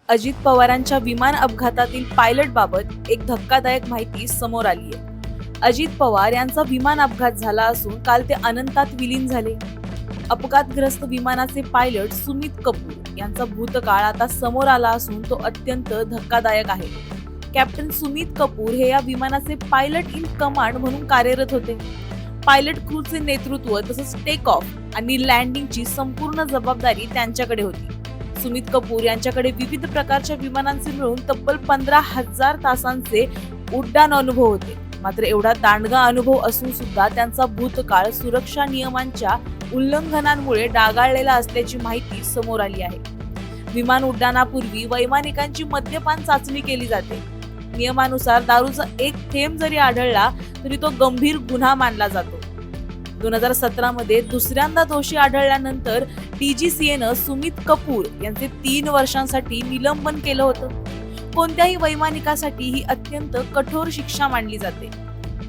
अजित पवारांच्या विमान अपघातातील पायलटबाबत एक धक्कादायक माहिती समोर आली आहे. अजित पवार यांचा विमान अपघात झाला असून काल ते अनंतात विलीन झाले. अपघातग्रस्त विमानाचे पायलट सुमित कपूर यांचा भूतकाळ आता समोर आला असून तो अत्यंत धक्कादायक आहे. कॅप्टन सुमित कपूर हे या विमानाचे पायलट इन कमांड म्हणून कार्यरत होते. पायलट क्रूचे नेतृत्व तसंच टेक ऑफ आणि लँडिंगची संपूर्ण जबाबदारी त्यांच्याकडे होती. सुमित कपूर यांच्याकडे विविध प्रकारच्या विमानांचे मिळून तब्बल 15,000 तासांचे उड्डाण अनुभव होते. मात्र एवढा दांडगा अनुभव असून सुद्धा त्यांचा भूतकाळ सुरक्षा नियमांच्या उल्लंघनांमुळे डागाळलेला असल्याची माहिती समोर आली आहे. विमान उड्डाणापूर्वी वैमानिकांची मद्यपान चाचणी केली जाते. नियमानुसार दारूचा एक थेंब जरी आढळला तरी तो गंभीर गुन्हा मानला जातो. 2017 मध्ये दुसऱ्यांदा दोषी आढळल्यानंतर DGCAनं सुमित कपूर यांचे 3 वर्षांसाठी निलंबन केलं होतं. कोणत्याही वैमानिकासाठी ही अत्यंत कठोर शिक्षा मानली जाते.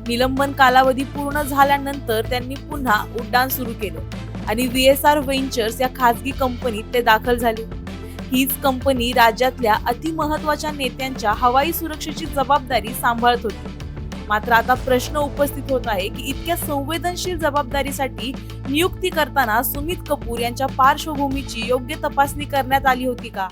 निलंबन कालावधी पूर्ण झाल्यानंतर त्यांनी पुन्हा उड्डाण सुरू केलं आणि VSR व्हेंचर्स या खासगी कंपनीत ते दाखल झाले. हीच कंपनी राज्यातल्या अतिमहत्वाच्या नेत्यांच्या हवाई सुरक्षेची जबाबदारी सांभाळत होती. मात्र आता प्रश्न उपस्थित होत आहे की इतक्या संवेदनशील जबाबदारीसाठी नियुक्ती करताना सुमित कपूर यांच्या पार्श्वभूमीची योग्य तपासणी करण्यात आली होती का?